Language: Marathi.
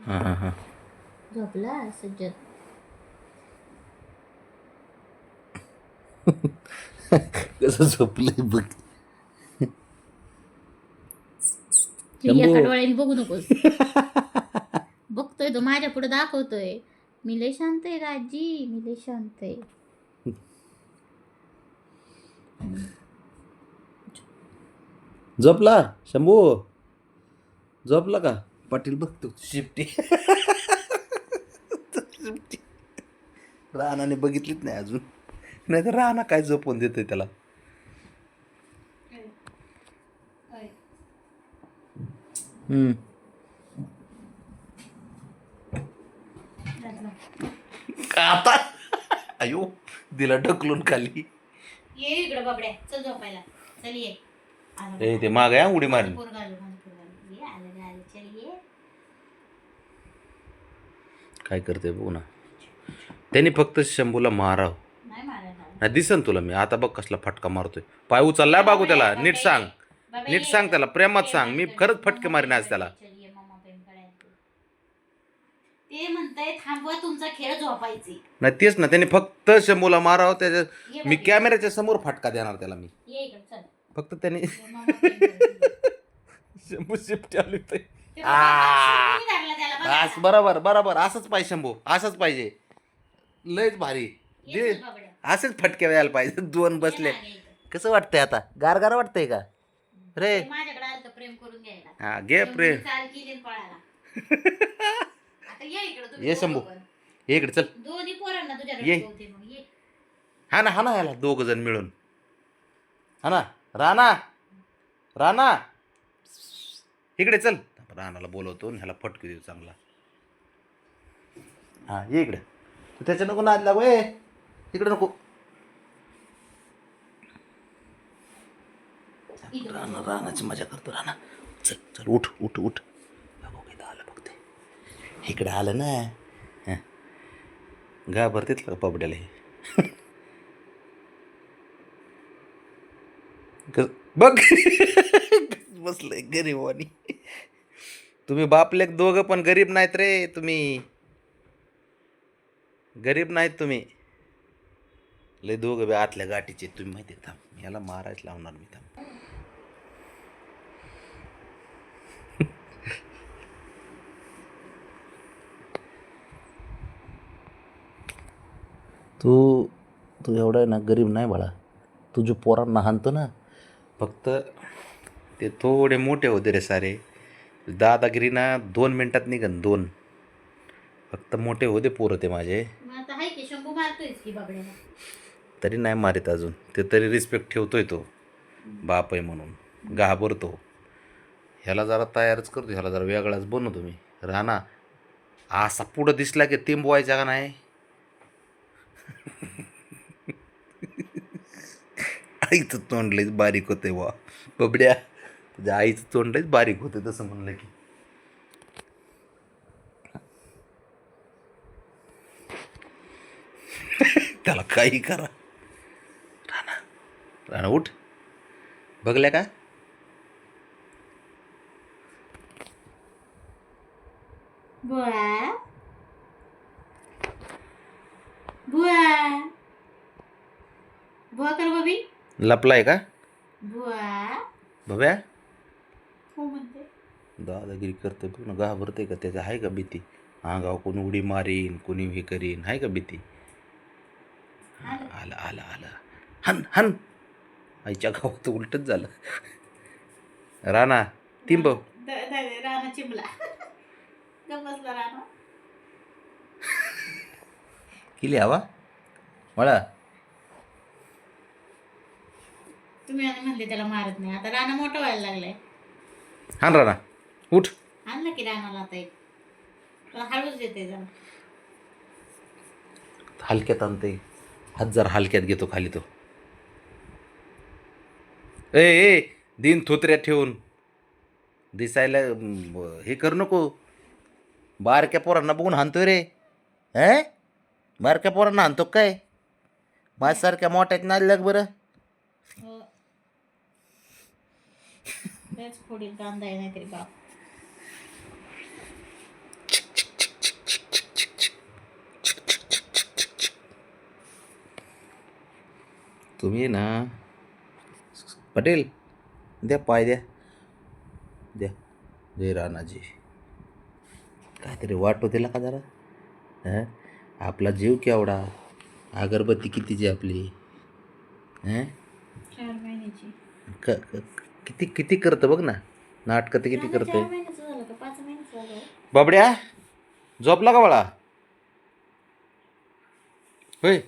हां हां हां. झोपला सज्जत. कसं झोपलंय बघ. या शंभू. कडवाळ्याने बघू नकोस. बघतोय तो माझ्या पुढे दाखवतोय. मी लय शांत आहे राजी, मी लय शांत आहे. झोपला शंभू. झोपला का पाटील बघतो शिफ्टी. शिफ्टी रानाने बघितलीच नाही अजून. नाही तर राणा काय झोपून देतोय त्याला. हम्म. आता अयो दिला ढकलून खाली. ये इकडे बाबड्या, चल झोपायला. चल ये. ए ते माग आहे उडी मारली. पोर घालू, पोर घालू. ये आलं, चल ये. काय करते बघू ना. त्यांनी फक्त शंभूला माराव. नाही मारायला. नाही दिसन तुला मी आता बघ कसला फटका मारतोय. पाय उचललाय बागू त्याला. नीट सांग, नीट सांग त्याला, प्रेमात सांग. मी खरंच फटके मारीन आज त्याला. ते म्हणताय थांबवा तुमचा खेळ झोपायची. नाही तेच ना, त्यांनी फक्त शंभूला मारावं. त्याच्या मी कॅमेऱ्याच्या समोर फटका देणार त्याला मी. ये इकडे चल. फक्त त्याने शंभू शिफ्ट आली ते. त्याला बरोबर बरोबर असंच पाहिजे शंभू, असंच पाहिजे. लयच भारी दे. असेच फटके व्हायला पाहिजे. दोन बसले कसं वाटतंय आता. गारगार वाटतंय का रे. माझ्याकडे आलं तर प्रेम करून घ्यायला. हा घे प्रेम. चाल केली पळायला. आता ये इकडे तुम्ही. ये शंभू ये इकडे चल. दोन्ही पोरांना तुझ्याकडे ये. बोलते मग ये. हा ना हा ना याला दोघ जण मिळून. हा ना राणा, राणा इकडे चल. राणाला बोलवतो आणि ह्याला फटकू देऊ चांगला. हा ये इकडे. तू त्याच्या नको नाद लागू. इकडे नको. राणा राणाची मजा करतो राणा. चल चल उठ उठ उठ. इथं आलं बघ ते. इकडे आलं ना. घाबरतेत का पबड्याला हे. बघ बसलंय गरीबवानी. तुम्ही बापले दोघं पण गरीब नाहीत रे. तुम्ही गरीब नाहीत तुम्ही. लय दोघं बी आतल्या गाठीचे तुम्ही माहिती. थांब याला मारायच लावणार मी. थांब तू तू एवढा आहे ना गरीब नाही बाळा. तू जो पोरांना हाणतो ना, फक्त ते थोडे मोठे होते रे सारे. दादागिरी ना 2 मिनिटात निघन 2. फक्त मोठे होते पोरं ते माझे. तरी नाही मारित अजून. ते तरी रिस्पेक्ट ठेवतोय तो. बाप आहे म्हणून घाबरतो. ह्याला जरा तयारच करतो. ह्याला जरा वेगळाच बनवतो मी. राणा असा पुढं दिसला की तिंबवायचा का नाही. आईचं तोंड लयच बारीक होते वा बबड्या. तुझ्या आईचं तोंड लयच बारीक होते तसं म्हणलं की. त्याला काही करा. राणा राणा उठ. बघल्या का. बुआ बुआ बुआ कर बबी. लपलाय का बुआ बब्या. हो म्हणते. दादागिरी करते बघ ना. घाबरते का. त्याचं आहे का भीती. अंगाव कोणी उडी मारीन कोणी हे करीन. आहे का भीती. आलं आलं आलं. हन हन. आईच्या गावात उलटच झालं. राणा तिंब. राणा चिमला. बसला राणा. किली हवा मला. तुम्ही आणि म्हणले त्याला मारत नाही. आता राणा मोठा व्हायला लागलाय. हा राणा उठ. आणलं की राणाला आता एक. हळूच देते जरा. हलक्यात आणते. हात जरा हलक्यात घेतो खाली तो. ए ए दिन थोत्र्यात ठेवून दिसायला हे करू नको. बारक्या पोरांना बघून हाणतोय रे. बारक्या पोरांना हाणतो काय. माझ्यासारख्या मोठ्यात नाही लग बरं. तेच फोडील कांदा आहे नाहीतरी बाप. तुम्ही ना पटेल द्या पाय द्या द्या जय राणाजी काहीतरी वाट होते का जरा हां आपला जीव केवढा अगरबत्ती कितीची आपली हां 4 महिन्याची. किती किती करतं बघ ना नाटकं तर किती झालं, करतंय 4 महिन्याचं झालं का 5 महिन्याचं झालं? बाबड्या झोपला का बाळा होय